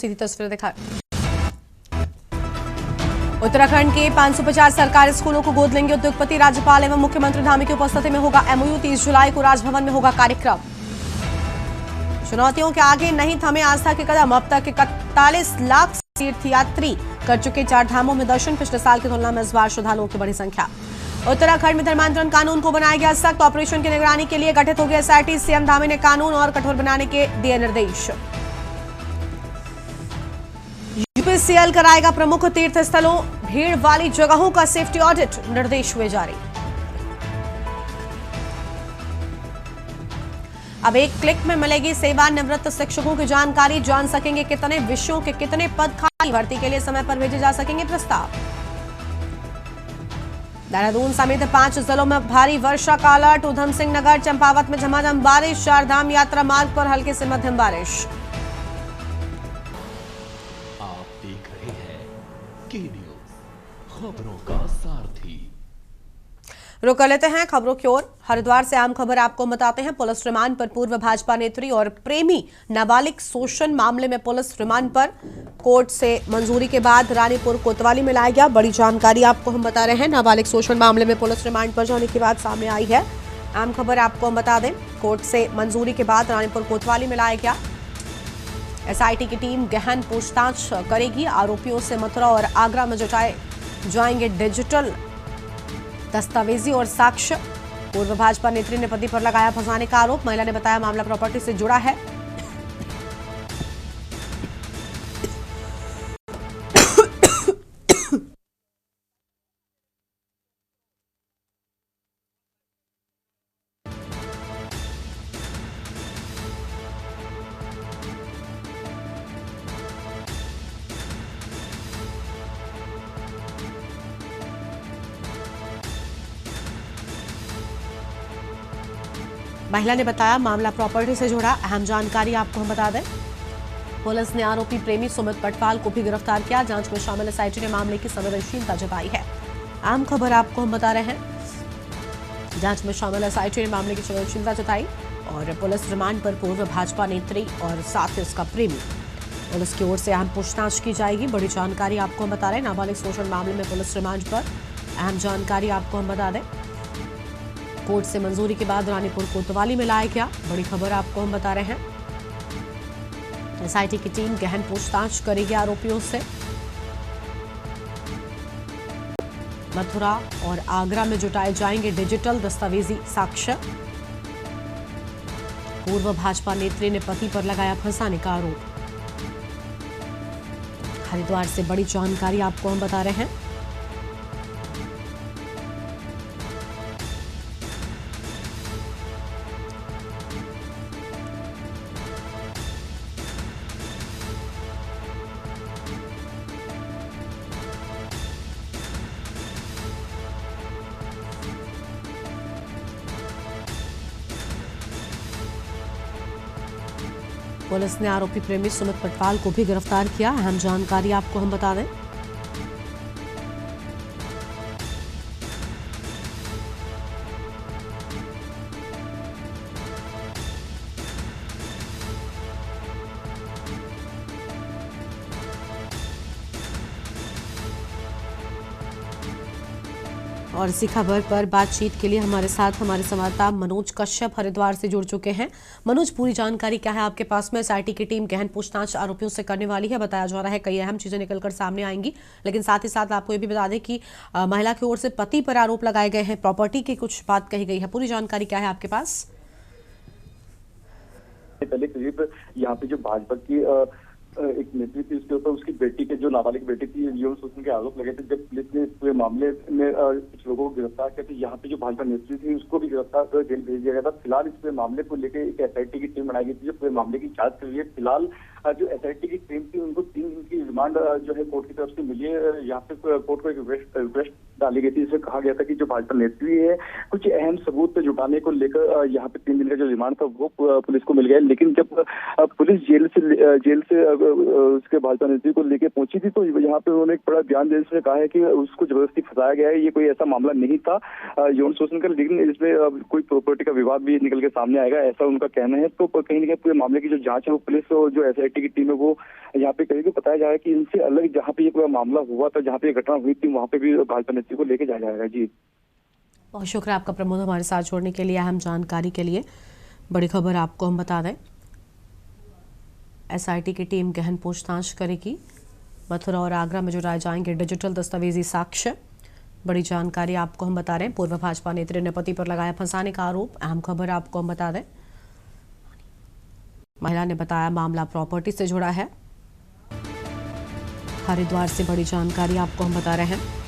सीधी तस्वीर दिखाएं। उत्तराखंड के 550 सरकारी स्कूलों को गोद लेंगे उद्योगपति। राज्यपाल एवं मुख्यमंत्री धामी की उपस्थिति में होगा एमओयू। 30 जुलाई को राजभवन में होगा कार्यक्रम। चुनौतियों के आगे नहीं थमे आस्था के कदम। अब तक 41 लाख तीर्थयात्री कर चुके 4 धामों में दर्शन। पिछले साल की तुलना में इस बार श्रद्धालुओं की बड़ी संख्या। उत्तराखंड में धर्मांतरण कानून को बनाया गया सख्त। ऑपरेशन की निगरानी के लिए गठित हो गया एसआईटी। सीएम धामी ने कानून और कठोर बनाने के दिए निर्देश। यूपीसीएल कराएगा प्रमुख तीर्थ स्थलों भीड़ वाली जगहों का सेफ्टी ऑडिट। निर्देश हुए जारी। अब एक क्लिक में मिलेगी सेवानिवृत्त शिक्षकों की जानकारी। जान सकेंगे कितने विषयों के कितने पद खाली। भर्ती के लिए समय पर भेजे जा सकेंगे प्रस्ताव। देहरादून समेत 5 जिलों में भारी वर्षा का अलर्ट। उधम सिंह नगर चंपावत में झमाझम बारिश। 4 धाम यात्रा मार्ग पर हल्की से मध्यम बारिश। देख रहे हैं के न्यूज़, खबरों का सारथी। रुक कर लेते हैं खबरों की ओर। हरिद्वार से आम खबर आपको बताते हैं। पुलिस रिमांड पर पूर्व भाजपा नेत्री और प्रेमी नाबालिग शोषण मामले में पुलिस रिमांड पर। कोर्ट से मंजूरी के बाद रानीपुर कोतवाली में लाया गया। बड़ी जानकारी आपको हम बता रहे हैं। नाबालिग शोषण मामले में पुलिस रिमांड पर जाने की बात सामने आई है। आम खबर आपको हम बता दें। कोर्ट से मंजूरी के बाद रानीपुर कोतवाली में लाया गया। एसआईटी की टीम गहन पूछताछ करेगी। आरोपियों से मथुरा और आगरा में जुटाए जाएंगे डिजिटल दस्तावेजी और साक्ष्य। पूर्व भाजपा नेत्री ने पति पर लगाया फंसाने का आरोप। महिला ने बताया मामला प्रॉपर्टी से जुड़ा है। महिला ने बताया मामला प्रॉपर्टी से जुड़ा। अहम जानकारी आपको हम बता दें। पुलिस ने आरोपी प्रेमी सुमित पटवाल को भी गिरफ्तार किया। जांच में शामिल एसआईटी ने मामले की संवेदनशीलता जताई है। अहम खबर आपको हम बता रहे हैं। जांच में शामिल एसआईटी ने मामले की संवेदनशीलता जताई और पुलिस रिमांड पर पूर्व भाजपा नेत्री और साथ ही उसका प्रेमी। पुलिस की ओर से अहम पूछताछ की जाएगी। बड़ी जानकारी आपको हम बता रहे हैं। नाबालिग शोषण मामले में पुलिस रिमांड पर। अहम जानकारी आपको हम बता दें। कोर्ट से मंजूरी के बाद रानीपुर कोतवाली में लाया गया। बड़ी खबर आपको हम बता रहे हैं। एसआईटी की टीम गहन पूछताछ करेगी आरोपियों से। मथुरा और आगरा में जुटाए जाएंगे डिजिटल दस्तावेजी साक्ष्य। पूर्व भाजपा नेत्री ने पति पर लगाया फंसाने का आरोप। हरिद्वार से बड़ी जानकारी आपको हम बता रहे हैं। पुलिस ने आरोपी प्रेमी सुमित पटवाल को भी गिरफ्तार किया। अहम जानकारी आपको हम बता दें। और इसी खबर पर बातचीत के लिए हमारे साथ हमारे संवाददाता मनोज कश्यप हरिद्वार से जुड़ चुके हैं। मनोज, पूरी जानकारी क्या है आपके पास में? एसआईटी की टीम गहन पूछताछ आरोपियों से करने वाली है। बताया जा रहा है कई अहम चीजें निकलकर सामने आएंगी, लेकिन साथ ही साथ आपको ये भी बता दें कि महिला की ओर से पति पर आरोप लगाए गए हैं। प्रॉपर्टी की कुछ बात कही गई है। पूरी जानकारी क्या है आपके पास? पहले करीब यहाँ पे जो भाजपा की एक नेत्री थी, उसके ऊपर उसकी बेटी के जो नाबालिग बेटी थी, यौन शोषण के आरोप लगे थे। जब पुलिस ने इस पूरे मामले में कुछ लोगों को गिरफ्तार किया तो यहाँ पे जो भाजपा नेत्री थी उसको भी गिरफ्तार कर जेल भेज दिया गया था। फिलहाल इस पूरे मामले को लेकर एक एसआईटी की टीम बनाई गई थी जो पूरे मामले की जांच कर रही है। फिलहाल जो एसआईटी की टीम थी उनको 3 दिन की रिमांड जो है कोर्ट की तरफ से मिली है। यहाँ पे कोर्ट को एक रिक्वेस्ट डाली गई थी, जिसमें कहा गया था कि जो भाजपा नेत्री है कुछ अहम सबूत जुटाने को लेकर यहाँ पे 3 दिन का जो रिमांड था वो पुलिस को मिल गया। लेकिन जब पुलिस जेल से उसके भाजपा नेत्री को लेके पहुंची थी, तो यहाँ पे उन्होंने एक बड़ा बयान देते हुए कहा है कि उसको जबरदस्ती फंसाया गया है, ये कोई ऐसा मामला नहीं था यौन शोषण का, लेकिन इसमें कोई प्रॉपर्टी का विवाद भी निकल के सामने आएगा, ऐसा उनका कहना है। तो कहीं ना कहीं पूरे मामले की जो जांच है वो पुलिस और जो SIT की टीम है वो यहाँ पे करेगी। बताया जा रहा है कि इनसे अलग जहाँ पे ये पूरा मामला हुआ था, जहाँ पे ये घटना हुई थी, वहाँ पे भी भाजपा नेत्री को लेके जाया जाएगा। जी बहुत शुक्रिया आपका प्रमोद, हमारे साथ जोड़ने के लिए, अहम जानकारी के लिए। बड़ी खबर आपको हम बता दें, SIT की टीम गहन पूछताछ करेगी। मथुरा और आगरा में जुटाए जाएंगे डिजिटल दस्तावेजी साक्ष्य। बड़ी जानकारी आपको हम बता रहे हैं। पूर्व भाजपा नेत्री ने पति पर लगाया फंसाने का आरोप। अहम खबर आपको हम बता दें, महिला ने बताया मामला प्रॉपर्टी से जुड़ा है। हरिद्वार से बड़ी जानकारी आपको हम बता रहे हैं।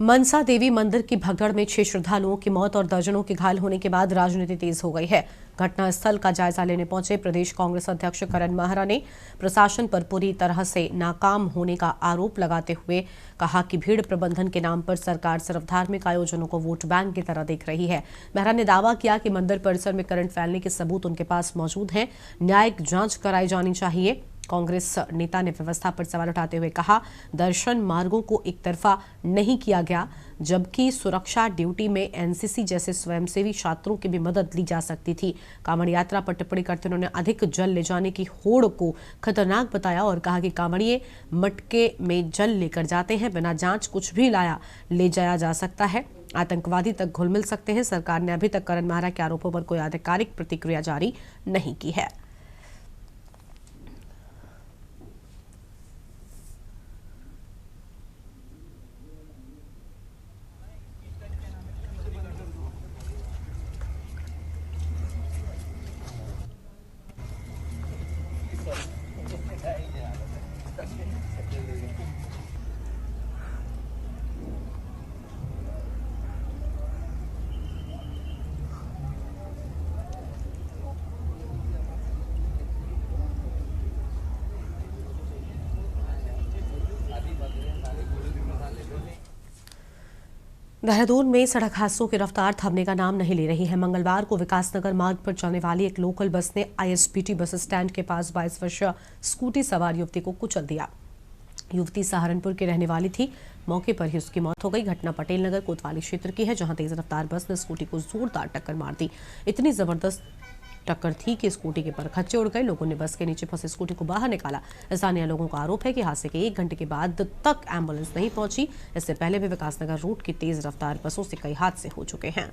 मनसा देवी मंदिर की भगदड़ में 6 श्रद्धालुओं की मौत और दर्जनों के घायल होने के बाद राजनीति तेज हो गई है। घटनास्थल का जायजा लेने पहुंचे प्रदेश कांग्रेस अध्यक्ष करण माहरा ने प्रशासन पर पूरी तरह से नाकाम होने का आरोप लगाते हुए कहा कि भीड़ प्रबंधन के नाम पर सरकार सिर्फ धार्मिक आयोजनों को वोट बैंक की तरह देख रही है। माहरा ने दावा किया कि मंदिर परिसर में करंट फैलने के सबूत उनके पास मौजूद हैं, न्यायिक जांच कराई जानी चाहिए। कांग्रेस नेता ने व्यवस्था पर सवाल उठाते हुए कहा, दर्शन मार्गों को एक तरफा नहीं किया गया, जबकि सुरक्षा ड्यूटी में NCC जैसे स्वयंसेवी छात्रों की भी मदद ली जा सकती थी। कांवड़ यात्रा पर टिप्पणी करते उन्होंने अधिक जल ले जाने की होड़ को खतरनाक बताया और कहा कि कांवड़िए मटके में जल लेकर जाते हैं, बिना जांच कुछ भी ले जाया जा सकता है, आतंकवादी तक घुल मिल सकते हैं। सरकार ने अभी तक करण माहरा के आरोपों पर कोई आधिकारिक प्रतिक्रिया जारी नहीं की है। देहरादून में सड़क हादसों की रफ्तार थमने का नाम नहीं ले रही है। मंगलवार को विकासनगर मार्ग पर चलने वाली एक लोकल बस ने ISBT बस स्टैंड के पास 22 वर्षीय स्कूटी सवार युवती को कुचल दिया। युवती सहारनपुर की रहने वाली थी, मौके पर ही उसकी मौत हो गई। घटना पटेल नगर कोतवाली क्षेत्र की है, जहां तेज रफ्तार बस ने स्कूटी को जोरदार टक्कर मार दी। इतनी जबरदस्त टक्कर थी कि स्कूटी के परखच्चे उड़ गए। लोगों ने बस के नीचे फंसे स्कूटी को बाहर निकाला। स्थानीय लोगों का आरोप है कि हादसे के 1 घंटे के बाद तक एम्बुलेंस नहीं पहुंची। इससे पहले भी विकासनगर रूट की तेज रफ्तार बसों से कई हादसे हो चुके हैं।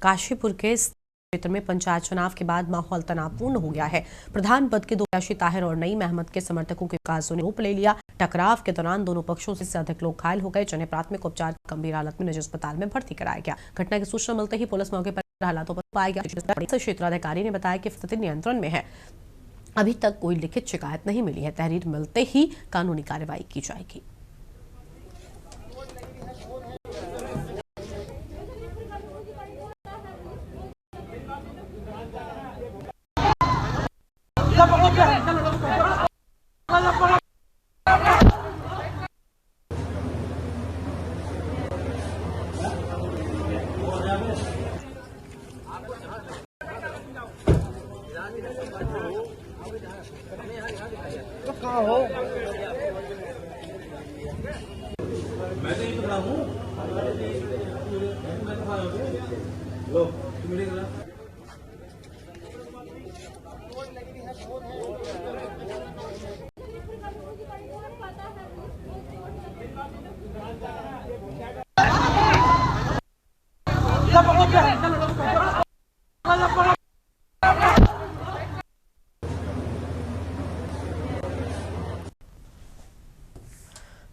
काशीपुर के क्षेत्र में पंचायत चुनाव के बाद माहौल तनावपूर्ण हो गया है। प्रधान पद के 2 प्रत्याशी ताहिर और नईम अहमद के समर्थकों के काजों ने रूप ले लिया। टकराव के दौरान दोनों पक्षों से अधिक लोग घायल हो गए, जिन्हें प्राथमिक उपचार गंभीर हालत में निजी अस्पताल में भर्ती कराया गया। घटना की सूचना मिलते ही पुलिस मौके पर हालातों पर पाया गया। क्षेत्राधिकारी ने बताया कि स्थिति नियंत्रण में है, अभी तक कोई लिखित शिकायत नहीं मिली है। तहरीर मिलते ही कानूनी कार्रवाई की जाएगी।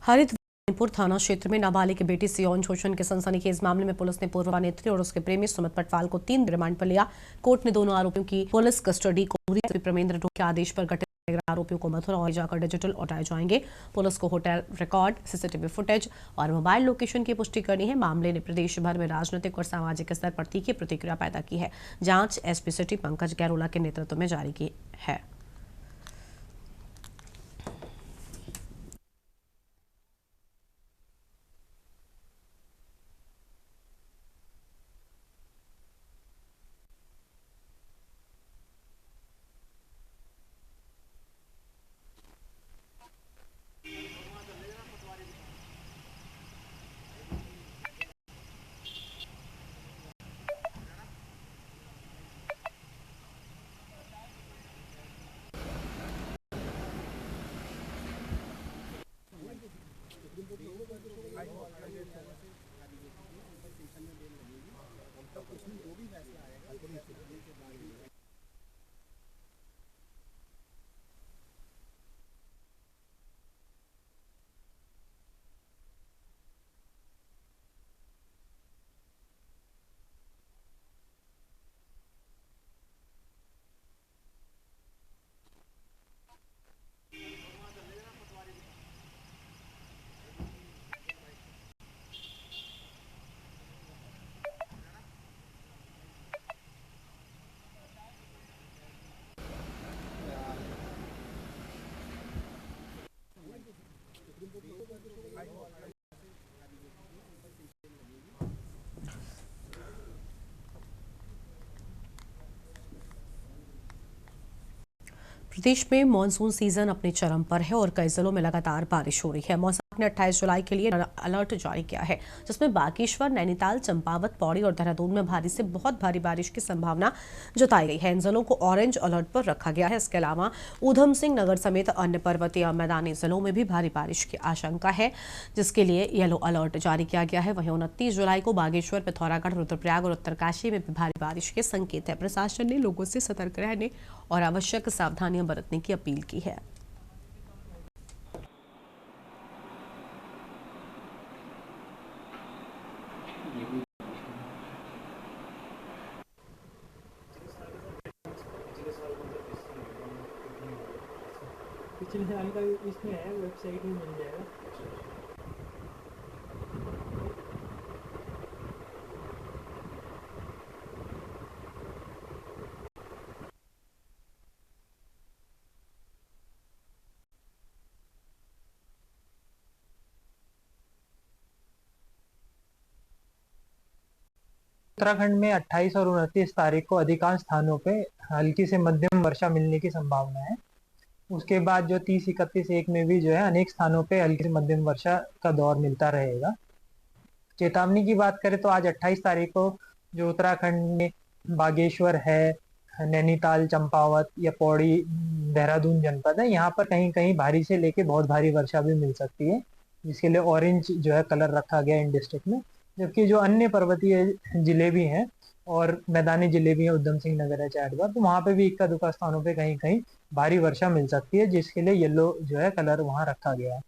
हरिद्वार थाना क्षेत्र में नाबालिग की बेटी से यौन शोषण के सनसनीखेज मामले में पुलिस ने पूर्व नेत्री और उसके प्रेमी सुमित पटवाल को 3 रिमांड पर लिया। कोर्ट ने दोनों आरोपियों की पुलिस कस्टडी को पूरी प्रमेंद्र के आदेश पर गठित आरोपियों को मथुरा और जाकर डिजिटल लौटाए जाएंगे। पुलिस को होटल रिकॉर्ड, सीसीटीवी फुटेज और मोबाइल लोकेशन की पुष्टि करनी है। मामले ने प्रदेश भर में राजनीतिक और सामाजिक स्तर पर तीखी प्रतिक्रिया पैदा की है। जांच एसपी सिटी पंकज गैरोला के नेतृत्व में जारी की है। प्रदेश में मानसून सीजन अपने चरम पर है और कई जिलों में लगातार बारिश हो रही है। मौसम ने 28 जुलाई के लिए अलर्ट जारी किया है, जिसमें बागेश्वर, नैनीताल, चंपावत, पौड़ी और देहरादून में भारी से बहुत भारी बारिश की संभावना जताई गई है। इन जिलों को ऑरेंज अलर्ट पर रखा गया है। इसके अलावा ऊधम सिंह नगर समेत अन्य पर्वतीय और मैदानी जिलों में भी भारी बारिश की आशंका है, जिसके लिए येलो अलर्ट जारी किया गया है। वहीं 29 जुलाई को बागेश्वर, पिथौरागढ़, रुद्रप्रयाग और उत्तरकाशी में भी भारी बारिश के संकेत है। प्रशासन ने लोगों से सतर्क रहने और आवश्यक सावधानियां बरतने की अपील की है। पिछले साल का इसमें है, वेबसाइट में मिल जाएगा। उत्तराखंड में 28 और 29 तारीख को अधिकांश स्थानों पे हल्की से मध्यम वर्षा मिलने की संभावना है। उसके बाद जो 30, 31, 1 में भी जो है अनेक स्थानों पे हल्की से मध्यम वर्षा का दौर मिलता रहेगा। चेतावनी की बात करें तो आज 28 तारीख को जो उत्तराखंड में बागेश्वर है, नैनीताल, चंपावत या पौड़ी, देहरादून जनपद है, यहाँ पर कहीं कहीं भारी से लेके बहुत भारी वर्षा भी मिल सकती है, जिसके लिए ऑरेंज जो है कलर रखा गया इन डिस्ट्रिक्ट में। जबकि जो अन्य पर्वतीय जिले भी हैं और मैदानी जिले भी हैं, ऊधम सिंह नगर है, चाटद्वार, तो वहाँ पे भी इक्का दुक्का स्थानों पे कहीं कहीं भारी वर्षा मिल सकती है, जिसके लिए येलो जो है कलर वहाँ रखा गया है।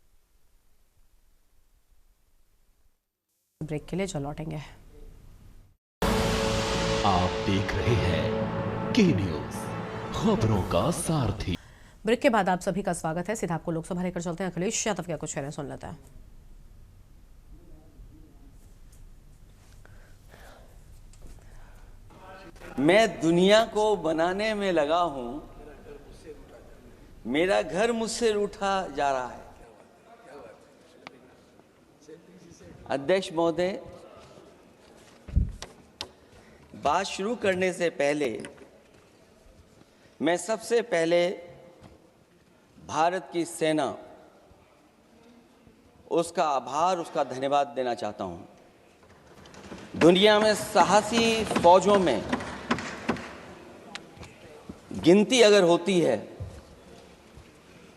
ब्रेक के लिए चल लौटेंगे। आप देख रहे हैं के न्यूज, खबरों का सारथी। ब्रेक के बाद आप सभी का स्वागत है। सीधा आपको लोकसभा लेकर चलते हैं। अखिलेश यादव क्या कुछ कहना सुन लेता है। मैं दुनिया को बनाने में लगा हूं, मेरा घर मुझसे रूठा जा रहा है। अध्यक्ष महोदय, बात शुरू करने से पहले मैं सबसे पहले भारत की सेना उसका आभार, उसका धन्यवाद देना चाहता हूं। दुनिया में साहसी फौजों में गिनती अगर होती है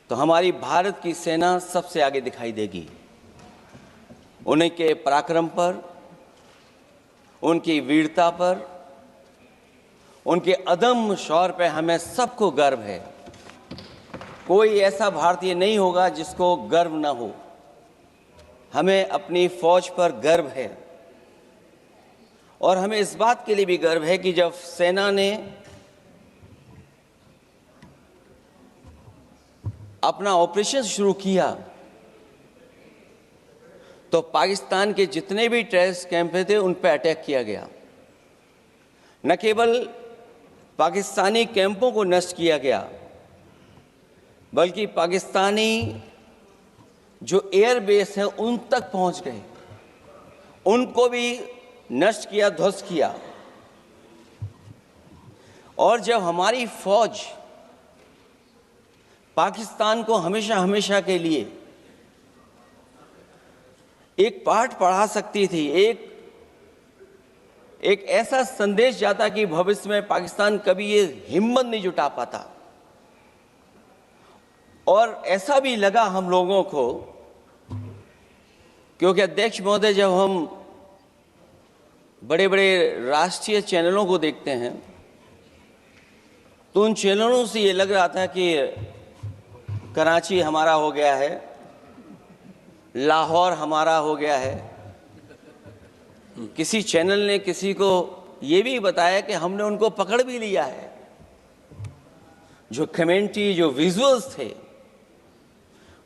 तो हमारी भारत की सेना सबसे आगे दिखाई देगी। उनके पराक्रम पर, उनकी वीरता पर, उनके अदम्य शौर्य पर हमें सबको गर्व है। कोई ऐसा भारतीय नहीं होगा जिसको गर्व न हो। हमें अपनी फौज पर गर्व है और हमें इस बात के लिए भी गर्व है कि जब सेना ने अपना ऑपरेशन शुरू किया तो पाकिस्तान के जितने भी टेररिस्ट कैंप थे उन पर अटैक किया गया। न केवल पाकिस्तानी कैंपों को नष्ट किया गया बल्कि पाकिस्तानी जो एयर बेस हैं उन तक पहुंच गए, उनको भी नष्ट किया, ध्वस्त किया। और जब हमारी फौज पाकिस्तान को हमेशा हमेशा के लिए एक पाठ पढ़ा सकती थी, एक ऐसा संदेश जाता कि भविष्य में पाकिस्तान कभी ये हिम्मत नहीं जुटा पाता। और ऐसा भी लगा हम लोगों को, क्योंकि अध्यक्ष महोदय, जब हम बड़े बड़े राष्ट्रीय चैनलों को देखते हैं तो उन चैनलों से ये लग रहा था कि कराची हमारा हो गया है, लाहौर हमारा हो गया है। किसी चैनल ने किसी को ये भी बताया कि हमने उनको पकड़ भी लिया है। जो कमेंट्री, जो विजुअल्स थे,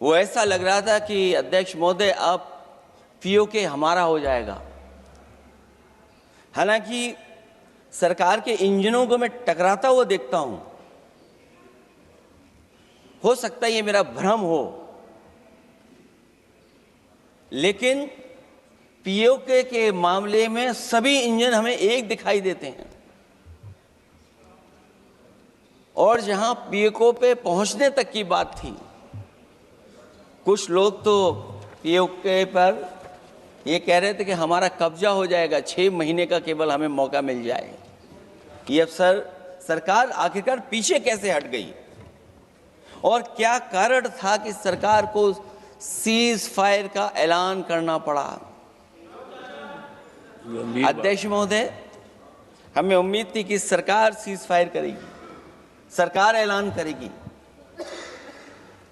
वो ऐसा लग रहा था कि अध्यक्ष महोदय अब पीओके हमारा हो जाएगा। हालांकि सरकार के इंजनों को मैं टकराता हुआ देखता हूं। हो सकता है ये मेरा भ्रम हो, लेकिन पीओके के मामले में सभी इंजन हमें एक दिखाई देते हैं। और जहां पीओके पे पहुंचने तक की बात थी, कुछ लोग तो पीओके पर ये कह रहे थे कि हमारा कब्जा हो जाएगा, 6 महीने का केवल हमें मौका मिल जाए। ये अफसर सरकार आखिरकार पीछे कैसे हट गई और क्या कारण था कि सरकार को सीज फायर का ऐलान करना पड़ा? अध्यक्ष महोदय, हमें उम्मीद थी कि सरकार सीज फायर करेगी, सरकार ऐलान करेगी,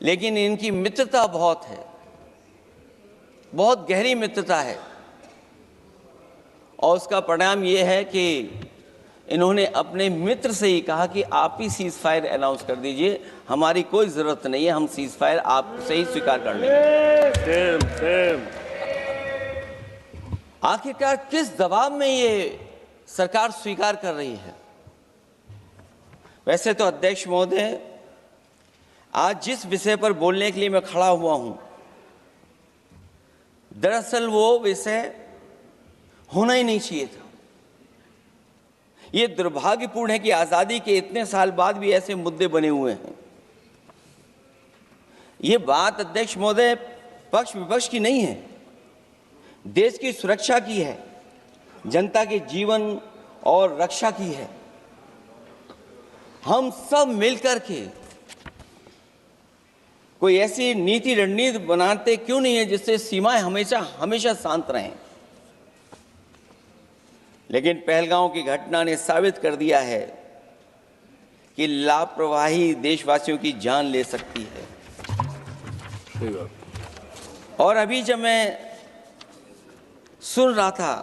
लेकिन इनकी मित्रता बहुत है, बहुत गहरी मित्रता है। और उसका परिणाम ये है कि इन्होंने अपने मित्र से ही कहा कि आप ही सीज फायर अनाउंस कर दीजिए, हमारी कोई ज़रूरत नहीं है, हम सीज फायर आपसे ही स्वीकार कर लेंगे। आखिरकार किस दबाव में ये सरकार स्वीकार कर रही है? वैसे तो अध्यक्ष महोदय, आज जिस विषय पर बोलने के लिए मैं खड़ा हुआ हूं, दरअसल वो विषय होना ही नहीं चाहिए था। ये दुर्भाग्यपूर्ण है कि आज़ादी के इतने साल बाद भी ऐसे मुद्दे बने हुए हैं। ये बात अध्यक्ष महोदय पक्ष विपक्ष की नहीं है, देश की सुरक्षा की है, जनता के जीवन और रक्षा की है। हम सब मिलकर के कोई ऐसी नीति रणनीति बनाते क्यों नहीं है जिससे सीमाएं हमेशा हमेशा शांत रहें। लेकिन पहलगांव की घटना ने साबित कर दिया है कि लापरवाही देशवासियों की जान ले सकती है। और अभी जब मैं सुन रहा था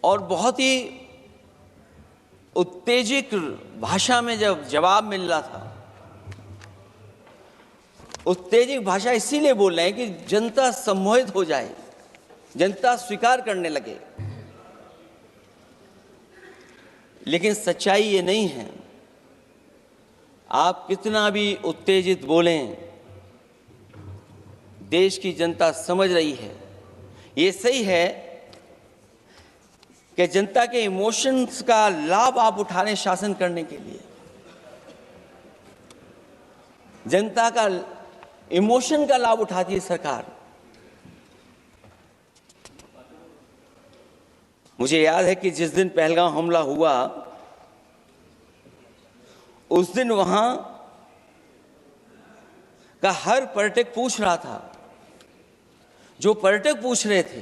और बहुत ही उत्तेजित भाषा में जब जवाब मिल रहा था, उत्तेजित भाषा इसीलिए बोल रहे हैं कि जनता सम्मोहित हो जाए, जनता स्वीकार करने लगे। लेकिन सच्चाई ये नहीं है। आप कितना भी उत्तेजित बोलें, देश की जनता समझ रही है। ये सही है कि जनता के इमोशंस का लाभ आप उठा रहे हैं शासन करने के लिए। जनता का इमोशन का लाभ उठाती है सरकार। मुझे याद है कि जिस दिन पहलगाम हमला हुआ उस दिन वहां का हर पर्यटक पूछ रहा था, जो पर्यटक पूछ रहे थे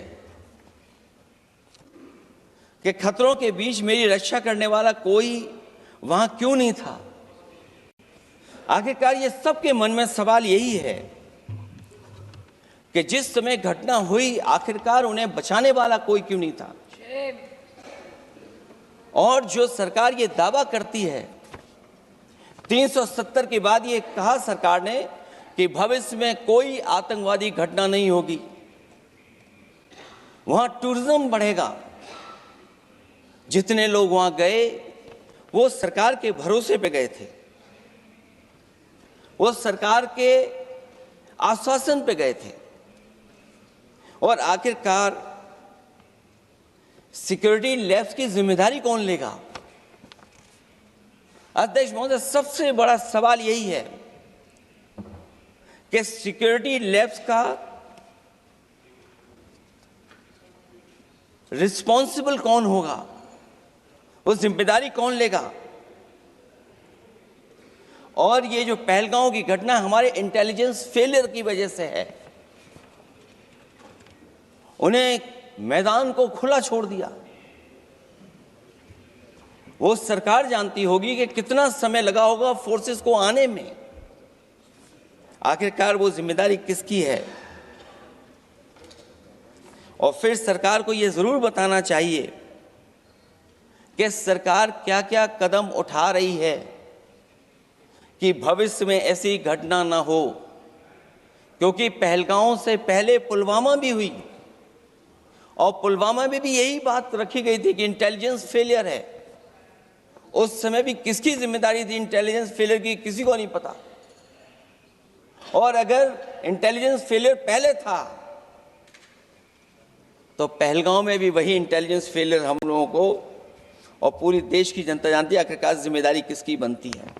कि खतरों के बीच मेरी रक्षा करने वाला कोई वहां क्यों नहीं था। आखिरकार ये सबके मन में सवाल यही है कि जिस समय घटना हुई आखिरकार उन्हें बचाने वाला कोई क्यों नहीं था। और जो सरकार ये दावा करती है 370 के बाद ये कहा सरकार ने कि भविष्य में कोई आतंकवादी घटना नहीं होगी, वहां टूरिज्म बढ़ेगा। जितने लोग वहां गए वो सरकार के भरोसे पे गए थे, वो सरकार के आश्वासन पे गए थे। और आखिरकार सिक्योरिटी लैब्स की जिम्मेदारी कौन लेगा? अध्यक्ष महोदय, सबसे बड़ा सवाल यही है कि सिक्योरिटी लैब्स का रिस्पॉन्सिबल कौन होगा, वो जिम्मेदारी कौन लेगा? और ये जो पहलगांव की घटना हमारे इंटेलिजेंस फेलियर की वजह से है, उन्हें मैदान को खुला छोड़ दिया। वो सरकार जानती होगी कि कितना समय लगा होगा फोर्सेस को आने में। आखिरकार वो जिम्मेदारी किसकी है? और फिर सरकार को ये जरूर बताना चाहिए कि सरकार क्या क्या कदम उठा रही है कि भविष्य में ऐसी घटना ना हो। क्योंकि पहलगांव से पहले पुलवामा भी हुई और पुलवामा में भी यही बात रखी गई थी कि इंटेलिजेंस फेलियर है। उस समय भी किसकी जिम्मेदारी थी इंटेलिजेंस फेलियर की? किसी को नहीं पता। और अगर इंटेलिजेंस फेलियर पहले था तो पहलगांव में भी वही इंटेलिजेंस फेलियर हम लोगों को और पूरी देश की जनता जानती है आखिरकार जिम्मेदारी किसकी बनती है।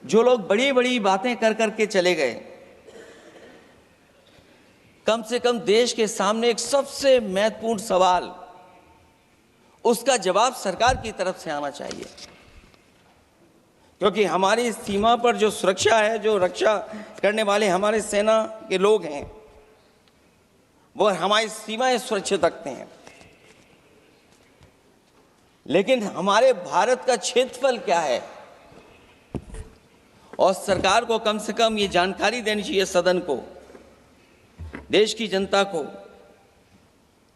जो लोग बड़ी बड़ी बातें कर करके चले गए, कम से कम देश के सामने एक सबसे महत्वपूर्ण सवाल, उसका जवाब सरकार की तरफ से आना चाहिए। क्योंकि हमारी सीमा पर जो सुरक्षा है, जो रक्षा करने वाले हमारे सेना के लोग हैं, वो हमारी सीमाएं सुरक्षित रखते हैं। लेकिन हमारे भारत का क्षेत्रफल क्या है? और सरकार को कम से कम ये जानकारी देनी चाहिए सदन को, देश की जनता को,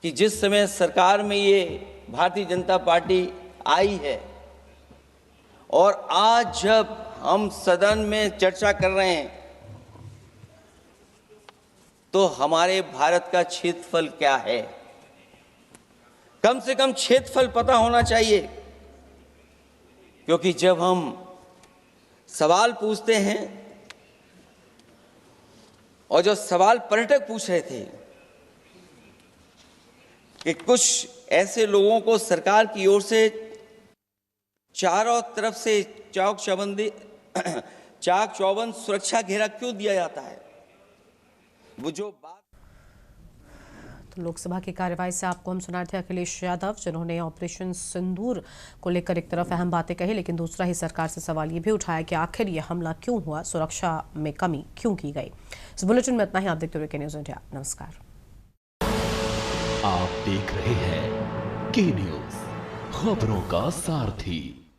कि जिस समय सरकार में ये भारतीय जनता पार्टी आई है और आज जब हम सदन में चर्चा कर रहे हैं तो हमारे भारत का क्षेत्रफल क्या है? कम से कम क्षेत्रफल पता होना चाहिए। क्योंकि जब हम सवाल पूछते हैं, और जो सवाल पर्यटक पूछ रहे थे कि कुछ ऐसे लोगों को सरकार की ओर से चारों तरफ से चाक चौबंद सुरक्षा घेरा क्यों दिया जाता है, वो जो बात। तो लोकसभा की कार्यवाही से आपको हम सुना थे अखिलेश यादव, जिन्होंने ऑपरेशन सिंदूर को लेकर एक तरफ अहम बातें कही, लेकिन दूसरा ही सरकार से सवाल ये भी उठाया कि आखिर ये हमला क्यों हुआ, सुरक्षा में कमी क्यों की गई। इस बुलेटिन में इतना ही। आप देखते रहिए न्यूज़ इंडिया। नमस्कार। आप देख रहे हैं के न्यूज़, खबरों का सारथी।